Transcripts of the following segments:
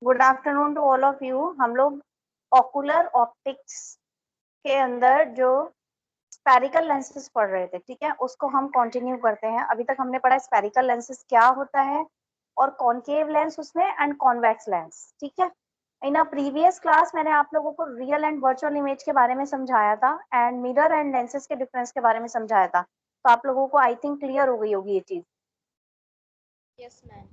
Good afternoon to all of you. हम लोग ocular optics के अंदर जो स्फेरिकल लेंसेज पढ़ रहे थे, ठीक है, उसको हम कंटिन्यू करते हैं। अभी तक हमने पढ़ा स्फेरिकल लेंसेज क्या होता है और कॉनकेव लेंस उसमें एंड कॉन्वेक्स लेंस, ठीक है। इन अ प्रीवियस क्लास मैंने आप लोगों को रियल एंड वर्चुअल इमेज के बारे में समझाया था एंड मिरर एंड लेंसेज के डिफरेंस के बारे में समझाया था। तो आप लोगों को आई थिंक क्लियर हो गई होगी ये चीज। Yes ma'am.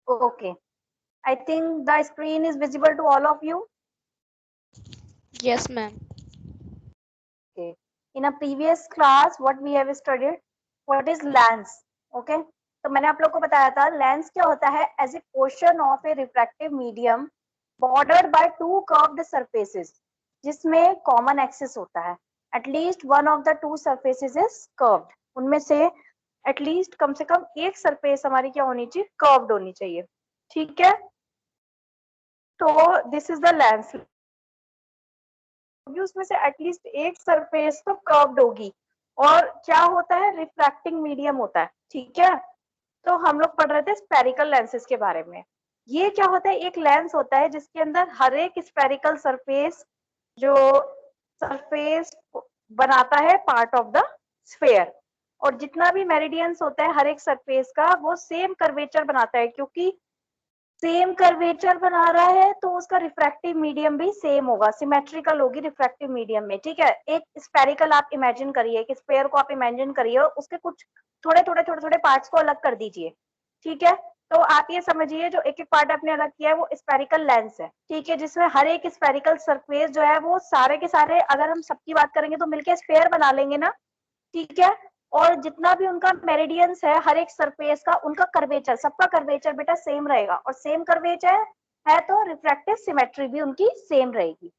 Okay, I think the screen is visible to all of you. Yes ma'am. Okay. In a previous class, what we have studied, what is lens? Okay. तो मैंने आप लोग को बताया था लेंस क्या होता है, as a portion of a refractive medium bordered by two curved surfaces, जिसमें कॉमन एक्सिस होता है। At least one of the two surfaces is curved. उनमें से एटलीस्ट कम से कम एक सरफेस हमारी क्या होनी चाहिए, कर्व्ड होनी चाहिए, ठीक है। तो दिस इज द लेंस। उसमें से एटलीस्ट एक सरफेस तो कर्व्ड होगी और क्या होता है, रिफ्रैक्टिंग मीडियम होता है, ठीक है। तो हम लोग पढ़ रहे थे स्फेरिकल लेंसेज के बारे में। ये क्या होता है, एक लेंस होता है जिसके अंदर हर एक स्फेरिकल सरफेस जो सरफेस बनाता है पार्ट ऑफ द स्फेयर, और जितना भी मेरिडियंस होता है हर एक सरफेस का वो सेम कर्वेचर बनाता है, क्योंकि सेम कर्वेचर बना रहा है तो उसका रिफ्रैक्टिव मीडियम भी सेम होगा, सिमेट्रिकल होगी रिफ्रैक्टिव मीडियम में, ठीक है। एक स्फेरिकल आप इमेजिन करिए, एक स्फेयर को आप इमेजिन करिए, उसके कुछ थोड़े पार्ट्स को अलग कर दीजिए, ठीक है। तो आप ये समझिए जो एक एक पार्ट आपने अलग किया है वो स्फेरिकल लेंस है, ठीक है, जिसमें हर एक स्फेरिकल सरफेस जो है वो सारे के सारे, अगर हम सबकी बात करेंगे तो मिलके स्फेयर बना लेंगे ना, ठीक है। और जितना भी उनका मेरिडियंस है हर एक सरफेस का, उनका कर्वेचर, सबका कर्वेचर बेटा सेम रहेगा, और सेम कर्वेचर है तो रिफ्रैक्टिव सिमेट्री भी उनकी सेम रहेगी।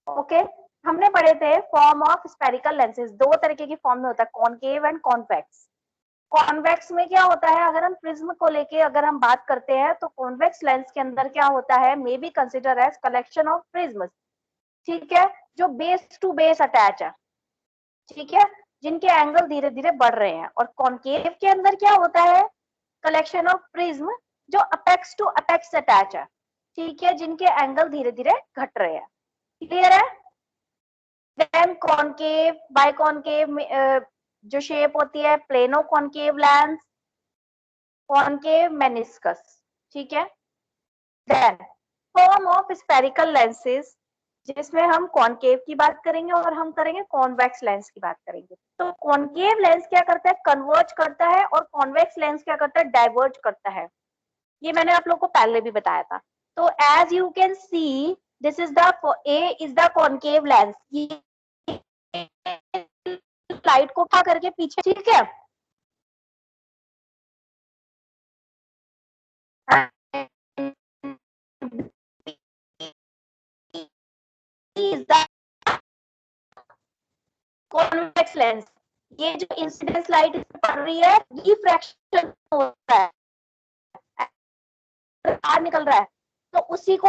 ओके। हमने पढ़े the form of spherical lenses, दो तरीके की फॉर्म में होता है, कॉनकेव एंड कॉन्वेक्स। कॉन्वेक्स में क्या होता है, अगर हम प्रिज्म को लेके अगर हम बात करते हैं तो कॉन्वेक्स लेंस के अंदर क्या होता है, may be considered as collection of prism, ठीक है, जो बेस टू बेस अटैच है, ठीक है, जिनके एंगल धीरे धीरे बढ़ रहे हैं। और कॉनकेव के अंदर क्या होता है, कलेक्शन ऑफ प्रिज्म जो अपेक्स टू अपेक्स अटैच है, ठीक है, जिनके एंगल धीरे धीरे घट रहे हैं। क्लियर है। देन कॉनकेव बाइकॉनकेव जो शेप होती है, plano concave lens, concave meniscus, ठीक है। Then form of spherical lenses, जिसमें हम कॉनकेव की बात करेंगे और हम करेंगे कॉन्वेक्स लेंस की बात करेंगे। तो कॉनकेव लेंस क्या करता है, कन्वर्ज करता है, और कॉन्वेक्स लेंस क्या करता है, डाइवर्ज करता है। ये मैंने आप लोग को पहले भी बताया था। तो as you can see, this is the A is the concave lens. Light को उठा करके पीछे, ठीक है, is the कॉन्वेक्स लेंस। ये जो इंसिडेंस लाइट पड़ रही है, रिफ्रैक्शन होता है, बाहर निकल रहा है, तो उसी को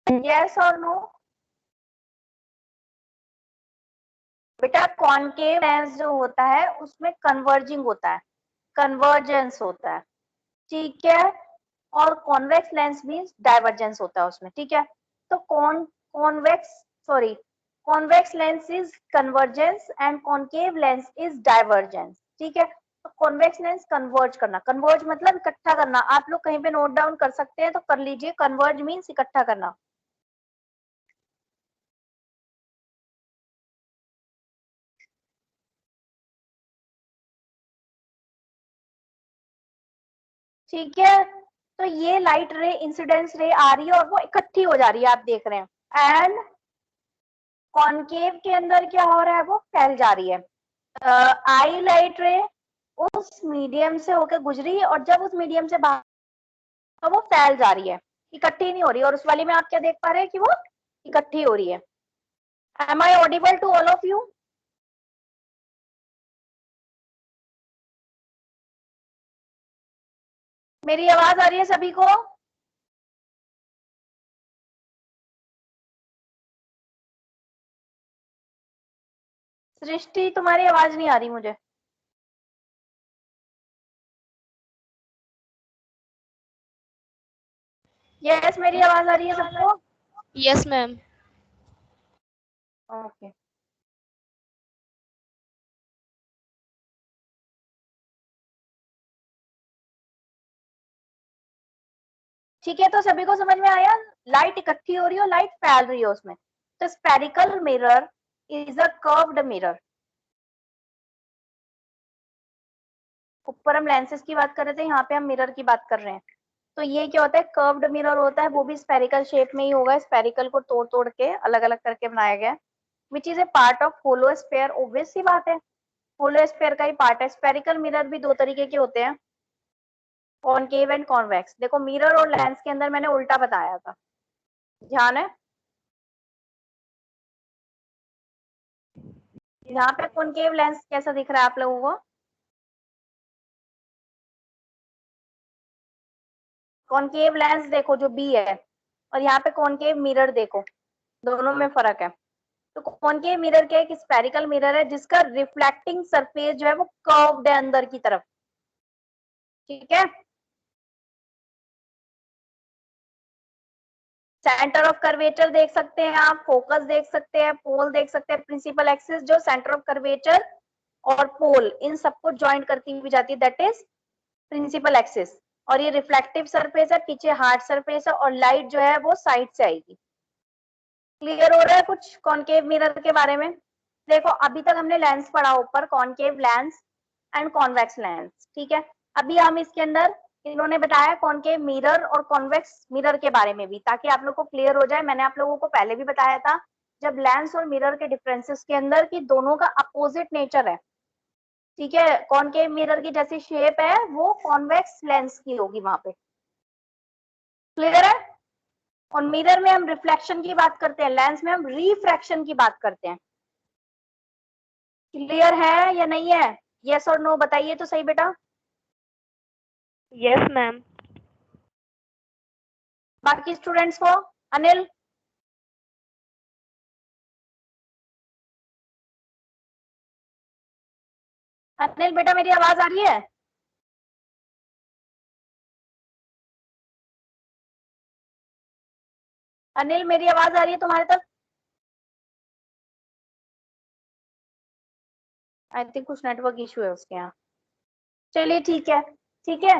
यस और नो। बेटा कॉनकेव लेंस जो होता है उसमें कन्वर्जिंग होता है, कन्वर्जेंस होता है, ठीक है। और कॉन्वेक्स लेंस मींस डाइवर्जेंस होता है उसमें, ठीक है। तो convex sorry convex lens is convergence and concave lens is divergence, ठीक है। तो कॉन्वेक्स लेंस कन्वर्ज करना, कन्वर्ज मतलब इकट्ठा करना, आप लोग कहीं पे नोट डाउन कर सकते हैं तो कर लीजिए, कन्वर्ज मींस इकट्ठा करना। ठीक है। तो ये लाइट रे इंसिडेंस रे आ रही है और वो इकट्ठी हो जा रही है, आप देख रहे हैं। एंड कॉनकेव के अंदर क्या हो रहा है, वो फैल जा रही है। आई लाइट रे उस मीडियम से होकर गुजरी और जब उस मीडियम से बाहर, तो वो फैल जा रही है, इकट्ठी नहीं हो रही। और उस वाली में आप क्या देख पा रहे हैं कि वो इकट्ठी हो रही है। Am I audible to all of you? मेरी आवाज आ रही है सभी को? सृष्टि तुम्हारी आवाज नहीं आ रही मुझे। यस, मेरी आवाज आ रही है सबको? Yes, ma'am. ओके। ठीक है, तो सभी को समझ में आया? लाइट इकट्ठी हो रही है और लाइट फैल रही है उसमें। तो spherical mirror is a curved mirror. ऊपर हम लेंसेज की बात कर रहे थे, यहाँ पे हम मिरर की बात कर रहे हैं। तो ये क्या होता है, कर्व्ड मिरर होता है, वो भी स्पेरिकल शेप में ही होगा। स्पेरिकल को तोड़ तोड़ के अलग अलग करके बनाया गया, which is a part of hollow sphere. Obvious सी बात है, होलो स्फेयर का ही पार्ट है। स्पेरिकल मिरर भी दो तरीके के होते हैं, कॉनकेव एंड कॉन्वेक्स। देखो, मिरर और लेंस के अंदर मैंने उल्टा बताया था, ध्यान है? यहाँ पे कॉनकेव लेंस कैसा दिख रहा है आप लोगों को? कॉनकेव लेंस देखो जो बी है, और यहाँ पे कॉनकेव मिरर देखो, दोनों में फर्क है। तो कॉनकेव मिरर क्या है, कि स्फेरिकल मिरर है जिसका रिफ्लेक्टिंग सरफेस जो है वो कर्व्ड है अंदर की तरफ। ठीक है, सेंटर ऑफ कर्वेचर देख सकते हैं आप, फोकस देख सकते हैं, पोल देख सकते हैं, प्रिंसिपल एक्सिस जो सेंटर ऑफ कर्वेचर और पोल इन सबको ज्वाइंट करती हुई जाती है, दैट इज प्रिंसिपल एक्सिस। और ये रिफ्लेक्टिव सरफेस है, पीछे हार्ड सरफेस है, और लाइट जो है वो साइड से आएगी। क्लियर हो रहा है कुछ कॉनकेव मिरर के बारे में? देखो, अभी तक हमने लेंस पढ़ा ऊपर, concave lens and convex lens. ठीक है, अभी हम इसके अंदर इन्होंने बताया कॉनकेव मिरर और कॉन्वेक्स मिरर के बारे में भी, ताकि आप लोग को क्लियर हो जाए। मैंने आप लोगों को पहले भी बताया था जब लेंस और मिरर के डिफरेंसेस के अंदर, कि दोनों का अपोजिट नेचर है। ठीक है, कॉनकेव मिरर की जैसी शेप है वो कॉन्वेक्स लेंस की होगी वहां पे। क्लियर है? और मिरर में हम रिफ्लेक्शन की बात करते हैं, लेंस में हम रिफ्रैक्शन की बात करते हैं। क्लियर है या नहीं है? यस और नो बताइए तो सही बेटा। Yes, ma'am. बाकी स्टूडेंट्स को? अनिल? अनिल बेटा, मेरी आवाज आ रही है? अनिल, मेरी आवाज आ रही है तुम्हारे तक? आई थिंक कुछ नेटवर्क इशू है उसके यहाँ। चलिए ठीक है, ठीक है।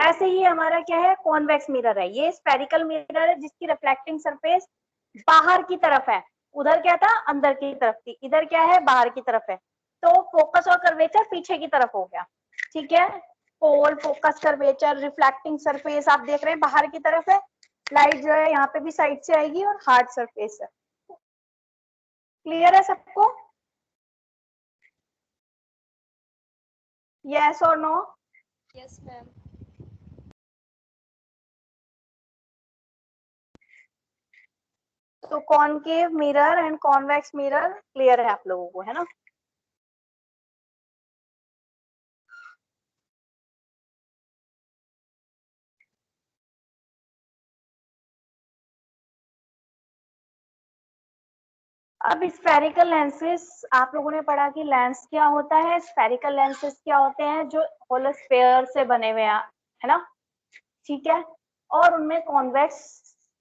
ऐसे ही हमारा क्या है, कॉन्वेक्स मिरर है। ये स्पेरिकल मिरर है जिसकी रिफ्लेक्टिंग सरफेस बाहर की तरफ है। उधर क्या था, अंदर की तरफ थी, इधर क्या है, बाहर की तरफ है। तो फोकस और कर्वेचर पीछे की तरफ हो गया। ठीक है, पोल, फोकस, कर्वेचर, रिफ्लेक्टिंग सरफेस आप देख रहे हैं बाहर की तरफ है। लाइट जो है यहाँ पे भी साइड से आएगी, और हार्ड सरफेस है। क्लियर है सबको? यस और नो? Yes, ma'am. तो concave mirror and convex mirror clear है आप लोगों को, है ना? अब स्फेरिकल लेंसेस आप लोगों ने पढ़ा कि लेंस क्या होता है, स्फेरिकल लेंसेस क्या होते हैं, जो होलो स्फेयर से बने हुए हैं, है ना? ठीक है, और उनमें convex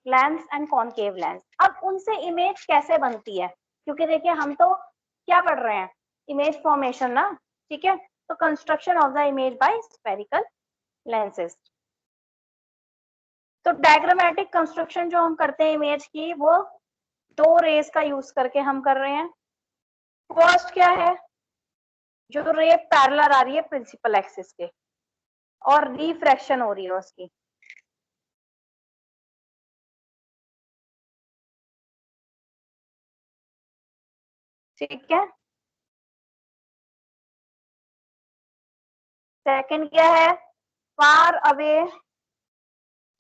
lens and concave lens. अब उनसे इमेज कैसे बनती है, क्योंकि देखिए हम तो क्या पढ़ रहे हैं, इमेज फॉर्मेशन ना। ठीक है, तो construction of the image by spherical lenses. तो डायग्रामेटिक कंस्ट्रक्शन जो हम करते हैं इमेज की, वो दो रेस का यूज करके हम कर रहे हैं। फर्स्ट क्या है, जो रे पैरेलल आ रही है प्रिंसिपल एक्सिस के, और रिफ्रैक्शन हो रही है उसकी। ठीक है, सेकंड क्या है, फार अवे,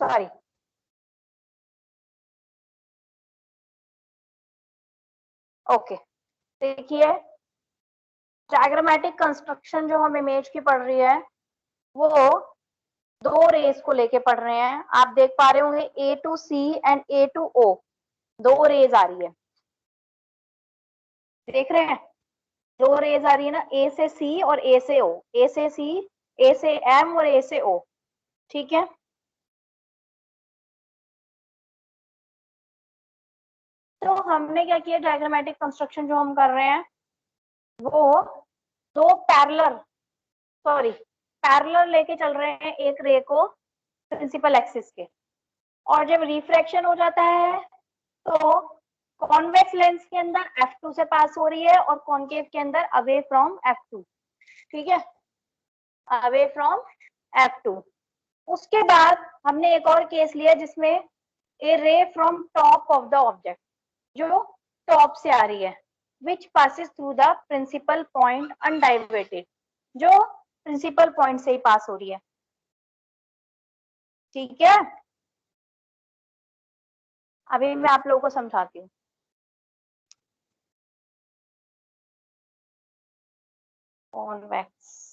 सॉरी, ओके, देखिए डायग्रामेटिक कंस्ट्रक्शन जो हम इमेज की पढ़ रही है, वो दो रेस को लेके पढ़ रहे हैं। आप देख पा रहे होंगे A to C and A to O, दो रेज आ रही है, देख रहे हैं? दो रेज आ रही है ना, ए से सी और ए से ओ, ए से सी, ए से एम और ए से ओ, ठीक है। तो हमने क्या किया, डायग्रामेटिक कंस्ट्रक्शन जो हम कर रहे हैं वो दो पैरेलल लेके चल रहे हैं एक रे को प्रिंसिपल एक्सिस के, और जब रिफ्रैक्शन हो जाता है तो कॉन्वेक्स लेंस के अंदर F2 से पास हो रही है और कॉन्केव के अंदर अवे फ्रॉम F2, ठीक है, अवे फ्रॉम F2। उसके बाद हमने एक और केस लिया जिसमें a ray from top of the object, जो टॉप से आ रही है, which passes through the principal point undiverted, जो प्रिंसिपल पॉइंट से ही पास हो रही है, ठीक है। अभी मैं आप लोगों को समझाती हूँ। कॉन्वेक्स,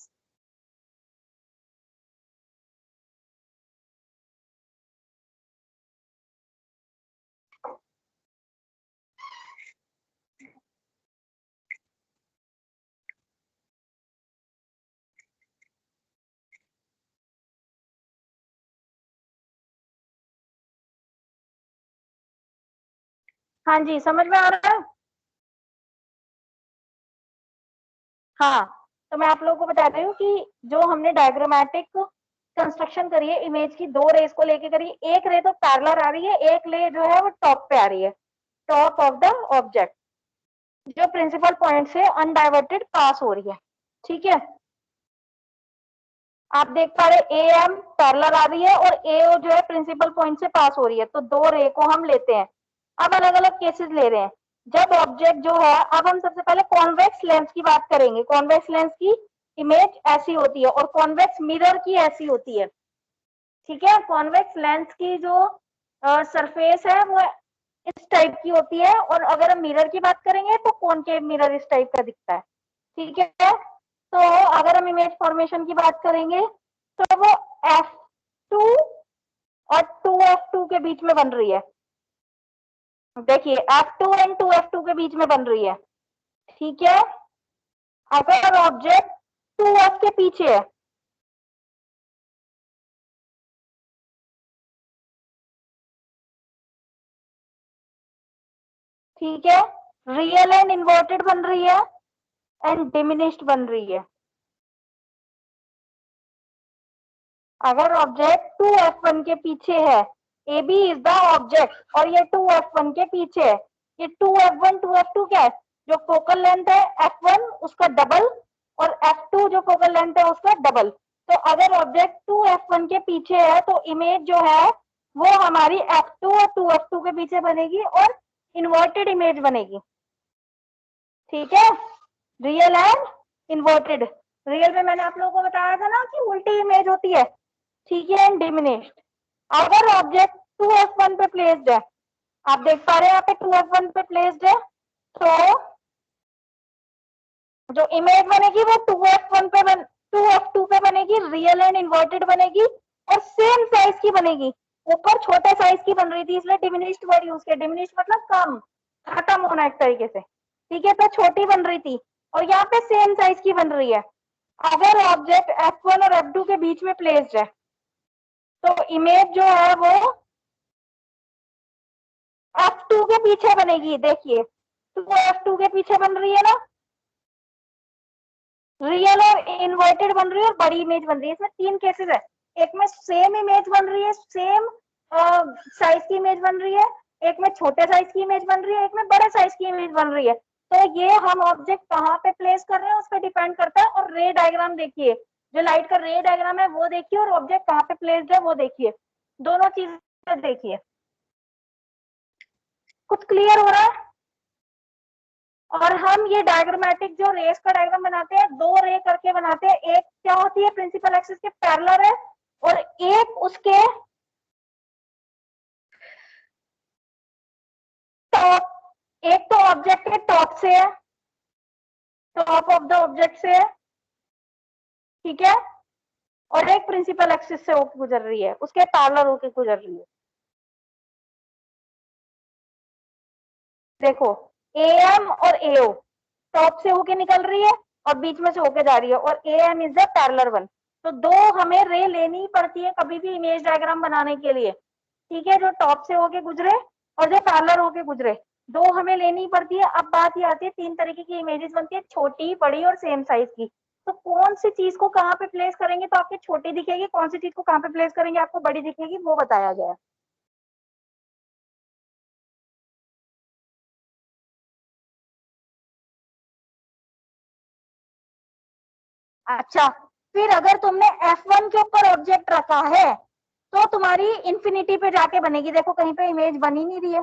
हाँ जी, समझ में आ रहा है? हाँ, तो मैं आप लोगों को बता रही हूँ कि जो हमने डायग्रामेटिक कंस्ट्रक्शन करी है इमेज की, दो रेस को लेके करी है। एक रे तो पैरेलल आ रही है, एक रे जो है वो टॉप पे आ रही है, टॉप ऑफ द ऑब्जेक्ट, जो प्रिंसिपल पॉइंट से अनडाइवर्टेड पास हो रही है, ठीक है। आप देख पा रहे ए एम पैरेलल आ रही है और ए ओ जो है प्रिंसिपल पॉइंट से पास हो रही है, तो दो रे को हम लेते हैं। अब अलग अलग केसेस ले रहे हैं। जब ऑब्जेक्ट जो है, अब हम सबसे पहले कॉन्वेक्स लेंस की बात करेंगे। कॉन्वेक्स लेंस की इमेज ऐसी होती है और कॉन्वेक्स मिरर की ऐसी होती है, ठीक है। कॉन्वेक्स लेंस की जो सरफेस है वो इस टाइप की होती है, और अगर हम मिरर की बात करेंगे तो कॉनकेव मिरर इस टाइप का दिखता है, ठीक है। तो अगर हम इमेज फॉर्मेशन की बात करेंगे तो वो F2 और 2F2 के बीच में बन रही है। देखिए F2 एंड 2F2 के बीच में बन रही है, ठीक है। अगर ऑब्जेक्ट 2F के पीछे है, ठीक है, रियल एंड इन्वर्टेड बन रही है एंड डिमिनिश्ड बन रही है। अगर ऑब्जेक्ट 2F1 के पीछे है, A B is the object और ये 2F1 के पीछे है, ये 2F1 2F2 क्या है, जो फोकल लेंथ है F1 उसका डबल और F2 जो फोकल लेंथ है उसका डबल। तो अगर ऑब्जेक्ट 2F1 के पीछे है तो इमेज जो है वो हमारी F2 और 2F2 के पीछे बनेगी और इन्वर्टेड इमेज बनेगी, ठीक है। Real and inverted. रियल में मैंने आप लोगों को बताया था ना कि उल्टी इमेज होती है, ठीक है, एंड डिमिनिश्ड। अगर ऑब्जेक्ट 2F1 पे प्लेस्ड है, आप देख पा रहे हैं यहाँ पे 2F1 पे प्लेस्ड है, तो जो इमेज बनेगी वो 2F2 पे बनेगी, रियल एंड इन्वर्टेड बनेगी और सेम साइज की बनेगी। ऊपर छोटे साइज की बन रही थी इसलिए डिमिनिश्ड वर्ड यूज किया। डिमिनिश्ड मतलब कम, खत्म होना एक तरीके से, ठीक है। तो छोटी बन रही थी और यहाँ पे सेम साइज की बन रही है। अगर ऑब्जेक्ट F1 और F2 के बीच में प्लेस्ड है तो इमेज जो है वो F2 के पीछे बनेगी। देखिए 2F2 के पीछे बन रही है ना, रियल और इन्वर्टेड बन रही है और बड़ी इमेज बन रही है। इसमें तीन केसेस है, एक में सेम इमेज बन रही है, सेम साइज की इमेज बन रही है, एक में छोटे साइज की इमेज बन रही है, एक में बड़े साइज की इमेज बन रही है। तो ये हम ऑब्जेक्ट कहाँ पे प्लेस कर रहे हैं उस पर डिपेंड करता है। और रे डायग्राम देखिए, जो लाइट का रे डायग्राम है वो देखिए और ऑब्जेक्ट कहाँ पे प्लेस्ड है वो देखिए, दोनों चीजें देखिए। कुछ क्लियर हो रहा है? और हम ये डायग्रामेटिक जो रेस का डायग्राम बनाते हैं, दो रे करके बनाते हैं। एक क्या होती है प्रिंसिपल एक्सिस के पैरेलल है और एक उसके टॉप, एक तो ऑब्जेक्ट के टॉप से है, टॉप ऑफ द ऑब्जेक्ट से है, ठीक है, और एक प्रिंसिपल एक्सिस से होकर गुजर रही है, उसके पैरेलल होकर गुजर रही है। देखो AM और AO टॉप से होके निकल रही है और बीच में से होके जा रही है, और AM is the parallel one. तो दो हमें रे लेनी ही पड़ती है कभी भी इमेज डायग्राम बनाने के लिए, ठीक है, जो टॉप से होके गुजरे और जो पैरेलल होके गुजरे, दो हमें लेनी ही पड़ती है। अब बात ये आती है, तीन तरीके की इमेजेस बनती है, छोटी, बड़ी और सेम साइज की। तो कौन सी चीज को कहाँ पे प्लेस करेंगे तो आपकी छोटी दिखेगी, कौन सी चीज को कहाँ पे प्लेस करेंगे आपको बड़ी दिखेगी, वो बताया गया है। अच्छा, फिर अगर तुमने F1 के ऊपर ऑब्जेक्ट रखा है तो तुम्हारी इंफिनिटी पे जाके बनेगी। देखो कहीं पे इमेज बनी नहीं रही है,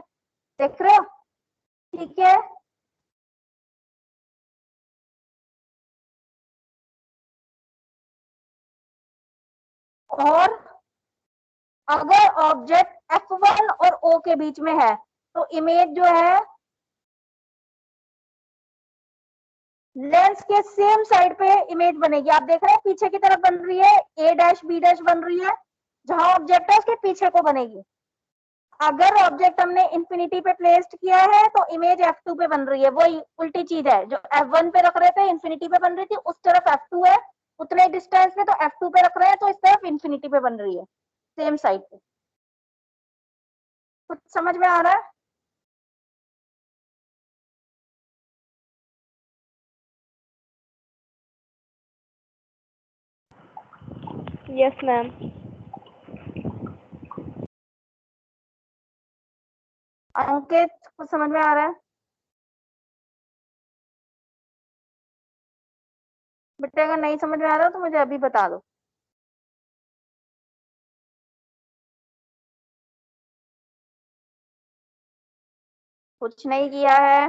देख रहे हो, ठीक है। और अगर ऑब्जेक्ट F1 और O के बीच में है तो इमेज जो है लेंस के सेम साइड पे इमेज बनेगी। आप देख रहे हैं पीछे की तरफ बन रही है, A डैश B डैश बन रही है, जहां ऑब्जेक्ट है उसके पीछे को बनेगी। अगर ऑब्जेक्ट हमने इंफिनिटी पे प्लेस्ड किया है तो इमेज F2 पे बन रही है। वही उल्टी चीज है, जो F1 पे रख रहे थे इंफिनिटी पे बन रही थी, उस तरफ F2 है उतने डिस्टेंस पे, तो F2 पे रख रहे हैं तो इस तरफ इंफिनिटी पे बन रही है, सेम साइड पे। कुछ समझ में आ रहा है? Yes, ma'am. अंकित कुछ समझ में आ रहा है? बेटे अगर नहीं समझ में आ रहा तो मुझे अभी बता दो। कुछ नहीं किया है।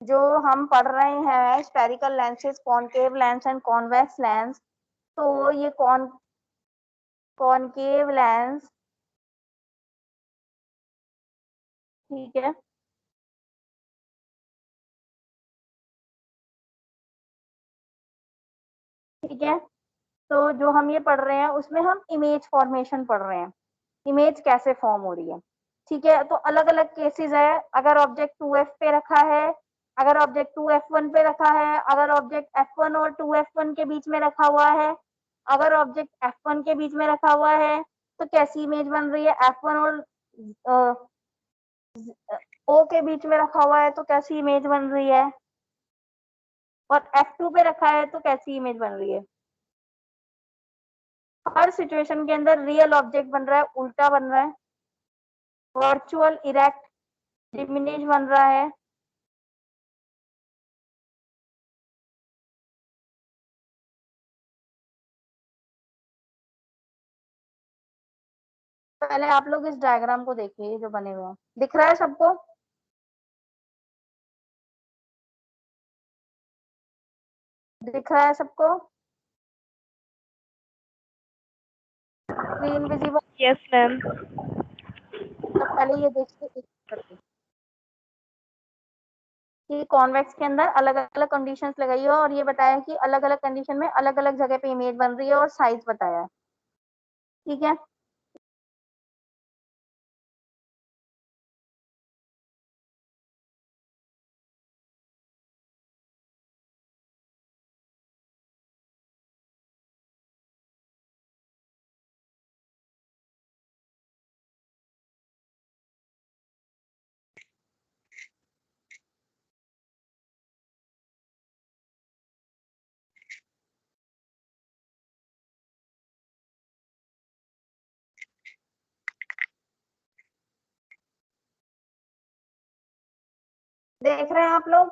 जो हम पढ़ रहे हैं spherical lenses, concave lens and convex lens, तो ये कॉनकेव लेंस, ठीक है, ठीक है। तो जो हम ये पढ़ रहे हैं उसमें हम इमेज फॉर्मेशन पढ़ रहे हैं, इमेज कैसे फॉर्म हो रही है, ठीक है। तो अलग अलग केसेस है। अगर ऑब्जेक्ट 2F पे रखा है, अगर ऑब्जेक्ट 2F1 पे रखा है, अगर ऑब्जेक्ट F1 और 2F1 के बीच में रखा हुआ है, अगर ऑब्जेक्ट F1 के बीच में रखा हुआ है तो कैसी इमेज बन रही है, F1 और O के बीच में रखा हुआ है तो कैसी इमेज बन रही है, और F2 पे रखा है तो कैसी इमेज बन रही है। हर सिचुएशन के अंदर रियल ऑब्जेक्ट बन रहा है, उल्टा बन रहा है, वर्चुअल इरेक्ट डिमिनिश बन रहा है। पहले आप लोग इस डायग्राम को देखिए जो बने हुए हैं, दिख रहा है सबको? दिख रहा है सबको? Screen visible? Yes, ma'am. तो पहले ये देखिए एक करके कि कॉन्वेक्स के अंदर अलग अलग कंडीशंस लगाई हो, और ये बताया कि अलग अलग कंडीशन में अलग अलग जगह पे इमेज बन रही है और साइज बताया है, ठीक है। देख रहे हैं आप लोग?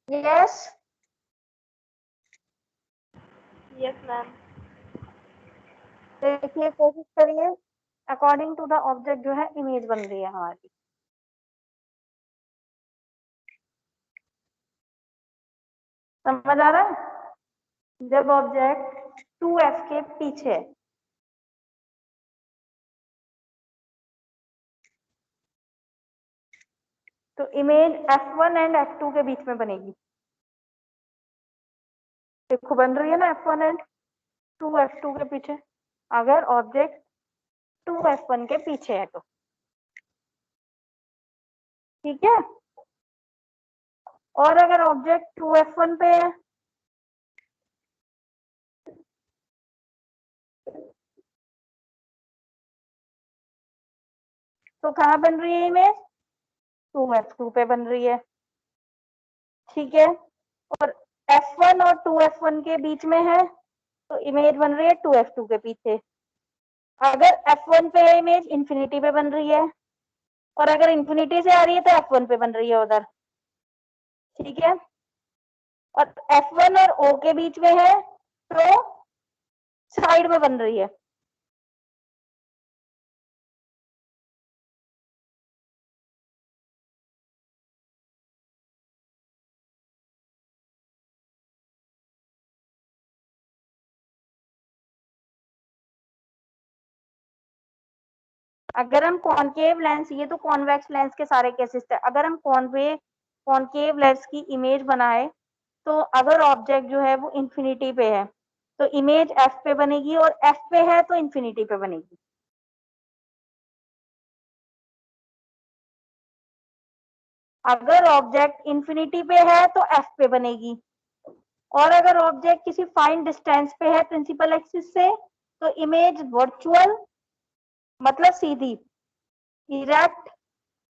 यस। Yes, ma'am. देखिए कोशिश करिए, अकॉर्डिंग टू द ऑब्जेक्ट जो है इमेज बन रही है हमारी। समझ आ रहा है? जब ऑब्जेक्ट 2f के पीछे है। तो इमेज f1 एंड f2 के बीच में बनेगी। देखो बन रही है ना f1 एंड 2f2 के पीछे, अगर ऑब्जेक्ट 2f1 के पीछे है तो। ठीक है, और अगर ऑब्जेक्ट 2f1 पे है तो कहाँ बन रही है इमेज? 2f2 पे बन रही है। ठीक है, और f1 और 2f1 के बीच में है तो इमेज बन रही है 2f2 के पीछे। अगर f1 पे है इमेज इंफिनिटी पे बन रही है, और अगर इंफिनिटी से आ रही है तो f1 पे बन रही है उधर। ठीक है, और f1 और o के बीच में है तो साइड में बन रही है। अगर हम कॉनकेव लेंस, ये तो कॉन्वेक्स लेंस के सारे केसेस थे, अगर हम कॉनकेव लेंस की इमेज बनाए तो अगर ऑब्जेक्ट जो है वो इंफिनिटी पे है तो इमेज एफ पे बनेगी, और एफ पे है तो इंफिनिटी पे बनेगी। अगर ऑब्जेक्ट इंफिनिटी पे है तो एफ पे बनेगी, और अगर ऑब्जेक्ट किसी फाइन डिस्टेंस पे है प्रिंसिपल एक्सिस से तो इमेज वर्चुअल मतलब सीधी, इरेक्ट,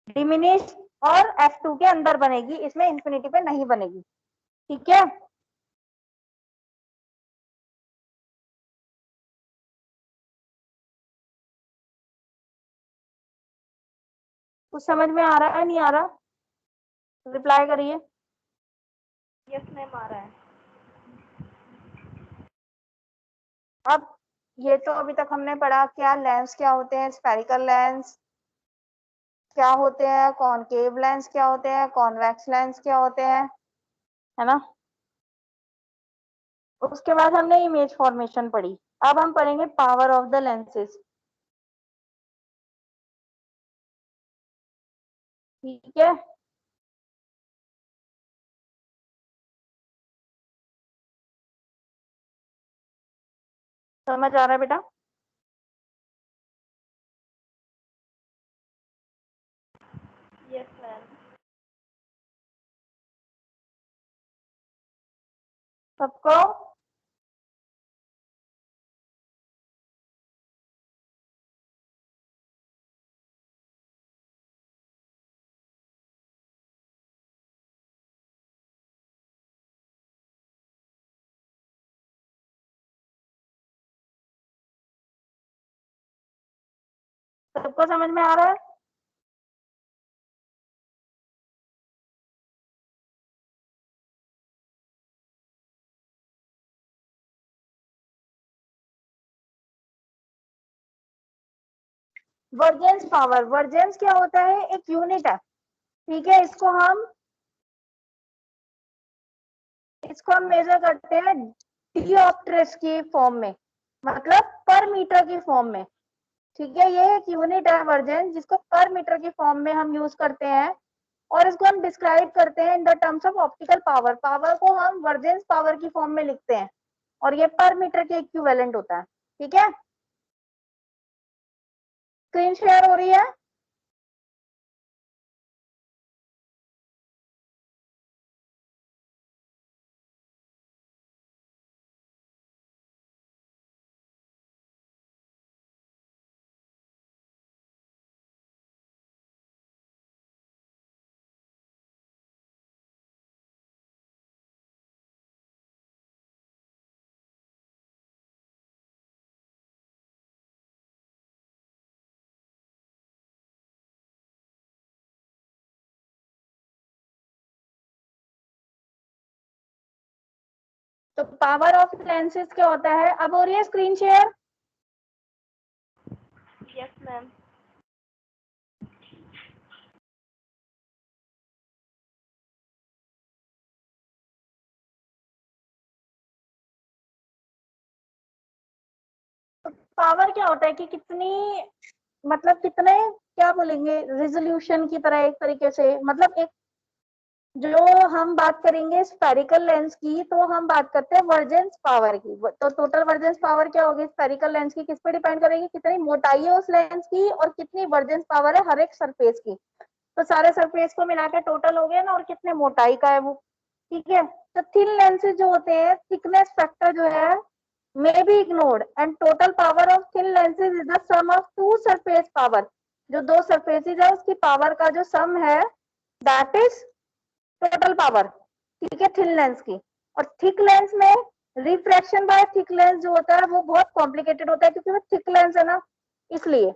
डिमिनिश और F2 के अंदर बनेगी, इसमें इंफिनिटी पे नहीं बनेगी। ठीक है, कुछ समझ में आ रहा है नहीं आ रहा? रिप्लाई करिए। यस मैम आ रहा है। अब ये तो अभी तक हमने पढ़ा क्या लेंस क्या होते हैं, स्फेरिकल लेंस क्या होते हैं, कॉनकेव लेंस क्या होते हैं, कॉन्वेक्स लेंस क्या होते हैं, है ना। उसके बाद हमने इमेज फॉर्मेशन पढ़ी। अब हम पढ़ेंगे पावर ऑफ द लेंसेज। ठीक है, समझ आ रहा है बेटा? Yes ma'am. सबको सबको समझ में आ रहा है? वर्जेंस पावर, वर्जेंस क्या होता है? एक यूनिट है। ठीक है, इसको हम मेजर करते हैं डिऑप्ट्रिस की फॉर्म में, मतलब पर मीटर की फॉर्म में। ठीक है, ये एक यूनिट है वर्जेंस, जिसको पर मीटर की फॉर्म में हम यूज करते हैं, और इसको हम डिस्क्राइब करते हैं in the terms of optical power. Power को हम वर्जेंस पावर की फॉर्म में लिखते हैं, और ये पर मीटर के इक्विवेलेंट होता है। ठीक है, स्क्रीन शेयर हो रही है? तो पावर ऑफ लेंसेज क्या होता है? अब हो रही है screen share? Yes ma'am. Power क्या होता है कि कितनी, मतलब कितने, क्या बोलेंगे, रेजोल्यूशन की तरह एक तरीके से, मतलब एक, जो हम बात करेंगे स्फेरिकल लेंस की तो हम बात करते हैं वर्जेंस पावर की। तो टोटल वर्जेंस पावर क्या होगी स्फेरिकल लेंस की, किस पे डिपेंड करेगी, कितनी मोटाई है उस लेंस की और कितनी वर्जेंस पावर है हर एक सरफेस की। तो सारे सरफेस को मिला के टोटल हो गया ना, और कितने मोटाई का है वो, ठीक है। तो थिन लेंसेज जो होते हैं, थिकनेस फैक्टर जो है may be ignored and total power of thin lenses is the sum of two surface power। जो दो सरफेसेस है उसकी पावर का जो सम है दैट इज टोटल पावर, ठीक है, थिन लेंस की। और थिक लेंस में रिफ्रैक्शन बाय थिक लेंस जो होता है वो बहुत कॉम्प्लिकेटेड होता है क्योंकि वो थिक लेंस है ना, इसलिए,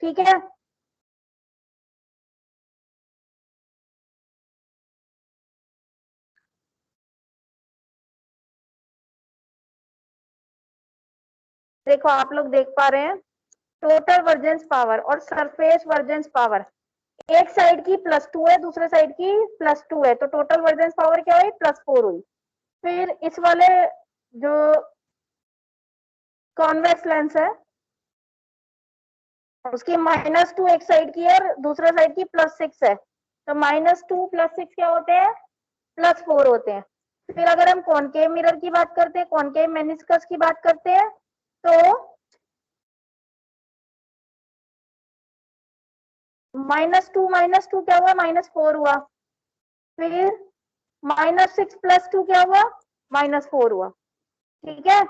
ठीक है। देखो आप लोग देख पा रहे हैं टोटल वर्जेंस पावर और सरफेस वर्जेंस पावर, एक साइड की +2 है, दूसरे साइड की +2 है, तो टोटल वर्जेंस पावर क्या हुई, +4 हुई। फिर इस वाले जो कॉन्वेक्स लेंस है उसकी -2 एक साइड की और दूसरा साइड की +6 है, तो -2 +6 क्या होते हैं, +4 होते हैं। फिर अगर हम कॉनकेव मिरर की बात करते हैं, कॉनकेव मेनिस्कस की बात करते हैं, तो -2 क्या हुआ, -4 हुआ। फिर -6 +2 क्या हुआ, -4 हुआ, ठीक है।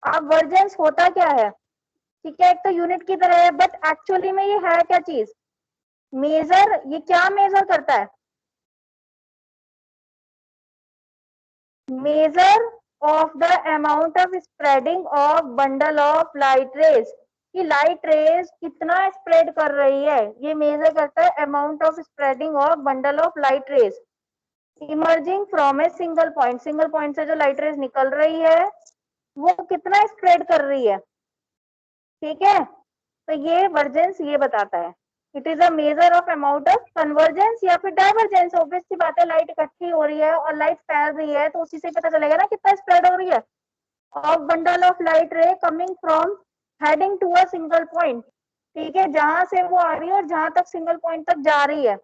अब वर्जेंस होता क्या है, ठीक है, एक तो यूनिट की तरह है बट एक्चुअली में ये है क्या चीज, मेजर, ये क्या मेजर करता है, measure of the amount of spreading of bundle of light rays, कि लाइट रेज कितना स्प्रेड कर रही है, ये मेजर करता है amount of spreading of bundle of light rays emerging from a single point से जो लाइट रेज निकल रही है वो कितना स्प्रेड कर रही है, ठीक है। तो ये वर्जेंस ये बताता है, it is a measure of amount of convergence या फिर डाइवर्जेंस। ऑब्वियस सी बात है, लाइट इकट्ठी हो रही है और लाइट फैल रही है तो उसी से पता चलेगा ना कितना स्प्रेड हो रही है। Of bundle of light ray coming from heading to a single point, ठीक है, जहां से वो आ रही है और जहां तक सिंगल पॉइंट तक जा रही है,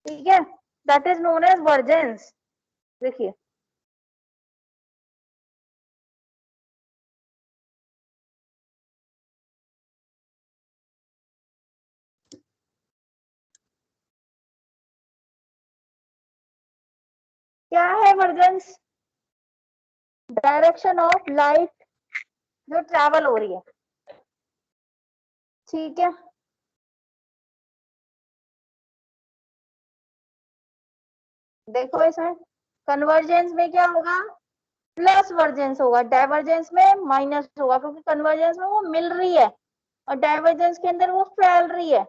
ठीक है, दैट इज नोन एज वर्जेंस। देखिए क्या है वर्जेंस, डायरेक्शन ऑफ लाइट जो ट्रैवल हो रही है, ठीक है। देखो इसमें कन्वर्जेंस में क्या होगा, प्लस वर्जेंस होगा, डाइवर्जेंस में माइनस होगा, क्योंकि कन्वर्जेंस में वो मिल रही है और डाइवर्जेंस के अंदर वो फैल रही है।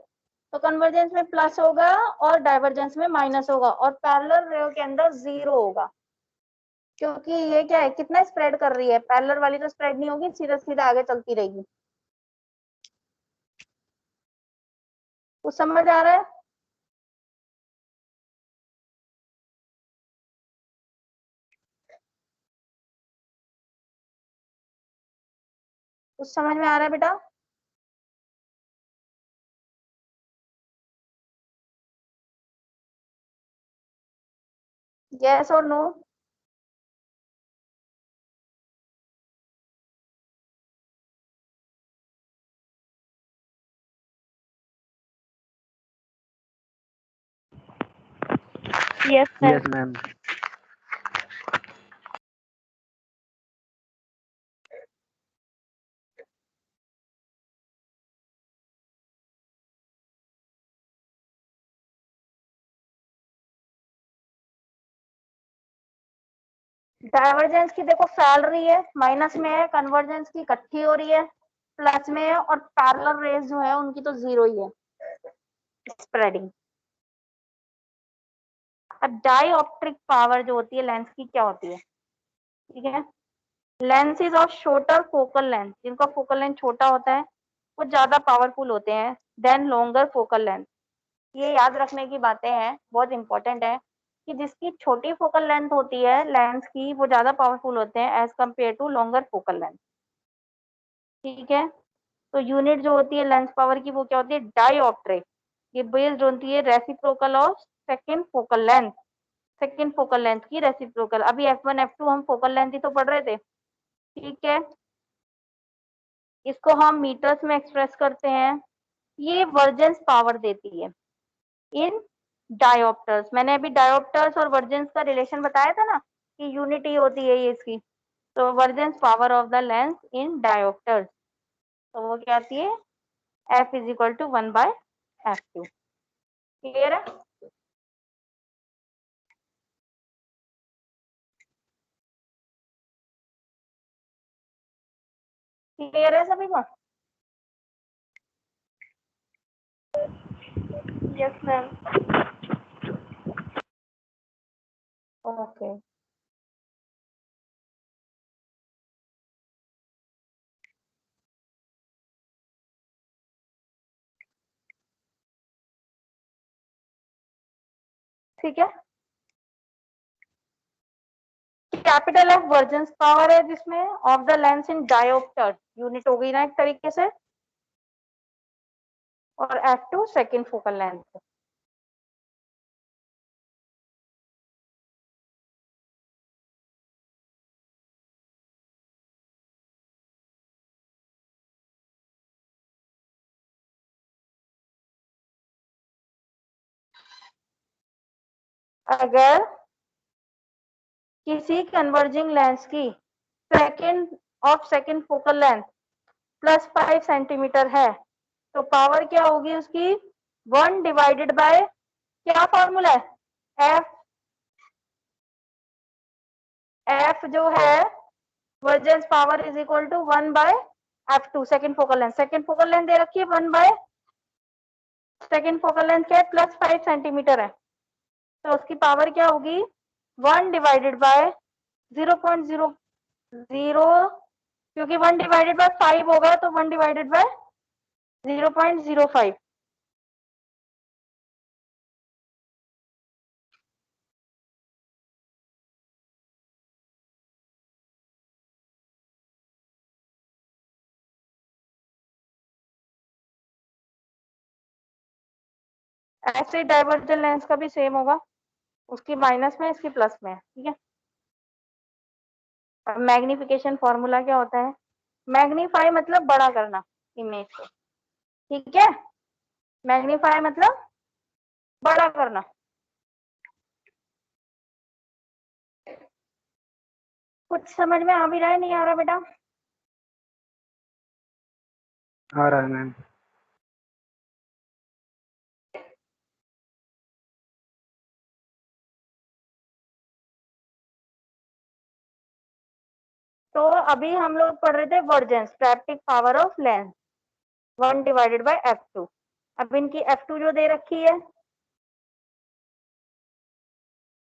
तो कन्वर्जेंस में प्लस होगा और डाइवर्जेंस में माइनस होगा और पैरेलल रे के अंदर 0 होगा, क्योंकि ये क्या है, कितना स्प्रेड कर रही है, पैरेलल वाली तो स्प्रेड नहीं होगी, सीधा सीधा आगे चलती रहेगी। कुछ समझ आ रहा है, कुछ समझ में आ रहा है बेटा। यस और no. Yes ma'am. Yes ma'am. Divergence की देखो फैल रही है, माइनस में है, कन्वर्जेंस की इकट्ठी हो रही है, प्लस में है, और पैरेलल रेज जो है उनकी तो 0 ही है स्प्रेडिंग। अब डाइऑप्ट्रिक पावर जो होती है लेंस की क्या होती है, ठीक है, lenses of shorter focal length, जिनका फोकल लेंथ छोटा होता है वो ज्यादा पावरफुल होते हैं देन लॉन्गर फोकल लेंथ। ये याद रखने की बातें हैं, बहुत इंपॉर्टेंट है कि जिसकी छोटी फोकल लेंथ होती है लेंस की वो ज्यादा पावरफुल होते हैं as compare to longer focal length. ठीक है। तो यूनिट जो होती है लेंस पावर की वो क्या होती है, डायोप्ट्रे। ये बेस्ड होती है reciprocal of second focal length, second focal length की रेसिप्रोकल। अभी F1 F2 हम फोकल लेंथ ही तो पढ़ रहे थे, ठीक है। इसको हम मीटर्स में एक्सप्रेस करते हैं। ये वर्जेंस पावर देती है इन डायोप्टर्स। मैंने अभी डायोप्टर्स और वर्जेंस का रिलेशन बताया था ना कि यूनिट ही होती है ये इसकी। तो vergence power of the lens in dioptres, तो वो क्या आती है, F is equal to 1/F2। Clear है? क्लियर है सभी को? Yes ma'am. ओके। ठीक है। कैपिटल F वर्जेंस पावर है जिसमें of the lens in dioptre, unit हो गई ना एक तरीके से, और F2 सेकंड फोकल लेंथ। अगर किसी कन्वर्जिंग लेंस की सेकंड फोकल लेंथ +5 सेंटीमीटर है तो पावर क्या होगी उसकी, 1/, क्या फॉर्मूला है, एफ जो है vergence power is equal to 1/F2 second focal length. Second focal length दे रखी है 1/ सेकंड फोकल लेंथ क्या है, +5 सेंटीमीटर है, तो उसकी पावर क्या होगी, 1/0.00, क्योंकि 1/5 होगा तो 1/0.05। ऐसे डाइवर्जेंट लेंस का भी सेम होगा, उसकी माइनस में इसकी प्लस में, ठीक है। अब मैग्निफिकेशन फॉर्मूला क्या होता है, मैग्नीफाई मतलब बड़ा करना इमेज को, ठीक है। मैग्नीफाई मतलब बड़ा करना। कुछ समझ में आ भी रहा है, नहीं आ रहा बेटा? आ रहा है मैम। तो अभी हम लोग पढ़ रहे थे vergence, static power of lens 1/F2। अब इनकी F2 जो दे रखी है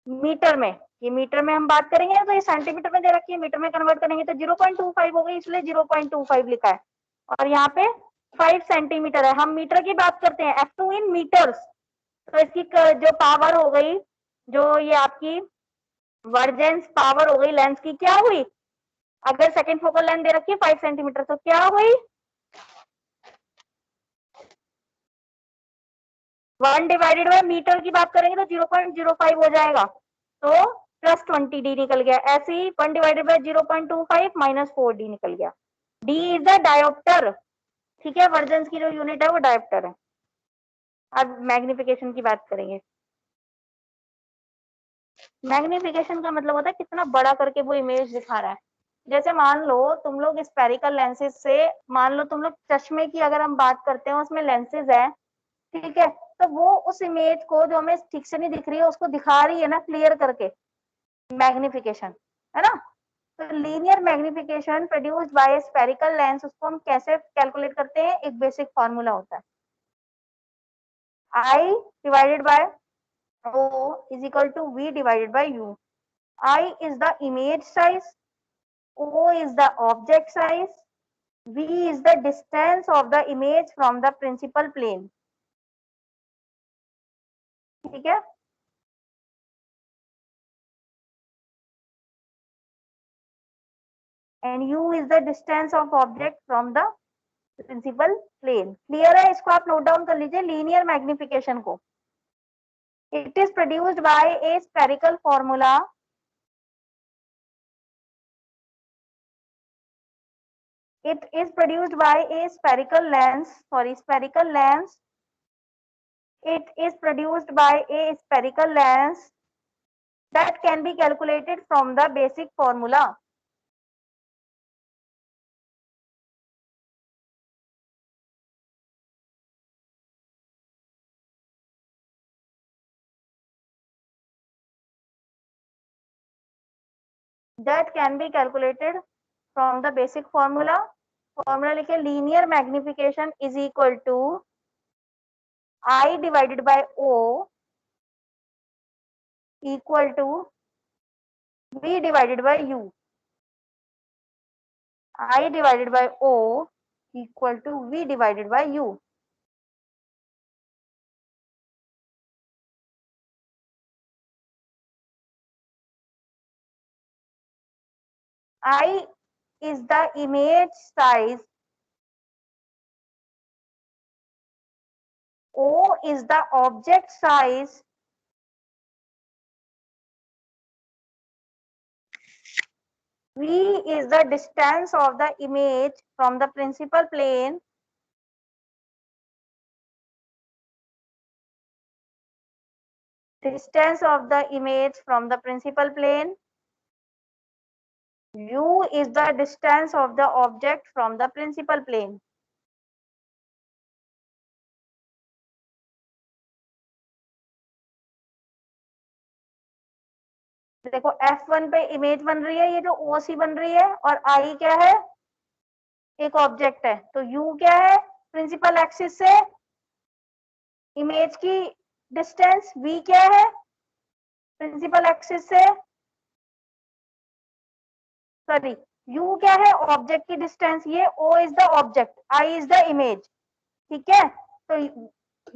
मीटर में, ये मीटर में हम बात करेंगे तो ये सेंटीमीटर में दे रखी है, मीटर में कन्वर्ट करेंगे तो 0.25 हो गई, इसलिए 0.25 लिखा है। और यहाँ पे 5 सेंटीमीटर है, हम मीटर की बात करते हैं, F2 इन मीटर्स। तो इसकी जो पावर हो गई, जो ये आपकी वर्जेंस पावर हो गई लेंस की, क्या हुई, अगर सेकंड फोकल लेंथ दे रखी है 5 सेंटीमीटर तो क्या हुई, 1/ मीटर की बात करेंगे तो 0.05 हो जाएगा, तो +20D निकल गया। ऐसे ही 1/0.25 -4D निकल गया। D इज द डायोप्टर, ठीक है, वर्जेंस की जो यूनिट है वो डायोप्टर है। अब मैग्निफिकेशन की बात करेंगे। मैग्निफिकेशन का मतलब होता है कितना बड़ा करके वो इमेज दिखा रहा है। जैसे मान लो तुम लोग स्पेरिकल लेंसेज से, मान लो तुम लोग चश्मे की अगर हम बात करते हैं उसमें लेंसेज है, ठीक है, तो वो उस इमेज को जो हमें ठीक से नहीं दिख रही है उसको दिखा रही है ना क्लियर करके, मैग्निफिकेशन, है ना। तो linear magnification produced by spherical lens, उसको हम कैसे कैलकुलेट करते हैं, एक बेसिक फॉर्मूला होता है, I divided by O is equal to V divided by U। I is the image size, O is the object size, V is the distance of the image from the principal plane, ठीक है। and u is the distance of object from the principal plane. Clear है? इसको आप note down कर लीजिए linear magnification को. It is produced by a spherical formula. It is produced by a spherical lens. Sorry, spherical lens. It is produced by a spherical lens that can be calculated from the basic formula. That can be calculated from the basic formula. Formula लिखे linear magnification is equal to I divided by O equal to V divided by U. I divided by O equal to V divided by U. I is the image size. O is the object size. V is the distance of the image from the principal plane. Distance of the image from the principal plane. U is the distance of the object from the principal plane. देखो F1 पे image बन रही है, ये जो OC बन रही है, और I क्या है? एक ऑब्जेक्ट है. तो U क्या है? प्रिंसिपल एक्सिस से इमेज की डिस्टेंस. V क्या है? प्रिंसिपल एक्सिस से सॉरी U क्या है? ऑब्जेक्ट की डिस्टेंस. ये O is the object, I is the image. ठीक है? तो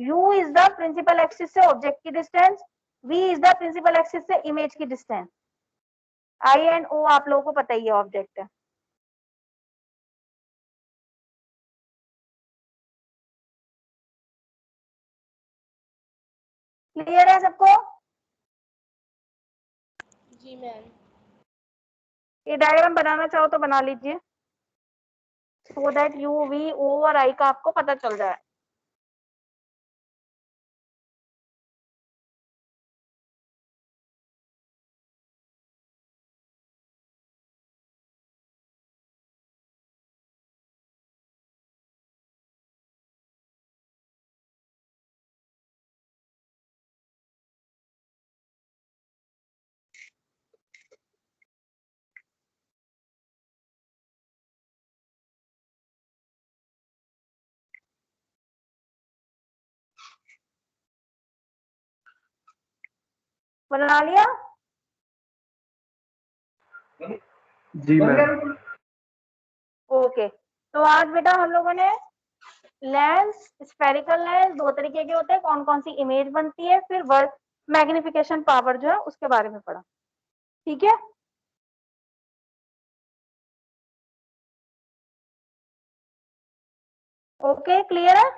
U is the principal axis से ऑब्जेक्ट की distance, V is the principal axis से इमेज की डिस्टेंस. I एंड O आप लोगों को पता ही है ऑब्जेक्ट है. क्लियर है सबको? जी मैम. ये डायग्राम बनाना चाहो तो बना लीजिए, so that U, V, O और I का आपको पता चल जाए. बना लिया? जी मैम. ओके. तो आज बेटा हम लोगों ने लेंस, स्फेरिकल लेंस दो तरीके के होते हैं, कौन कौन सी इमेज बनती है, फिर वर्क मैग्निफिकेशन पावर जो है उसके बारे में पढ़ा. ठीक है? ओके, क्लियर है?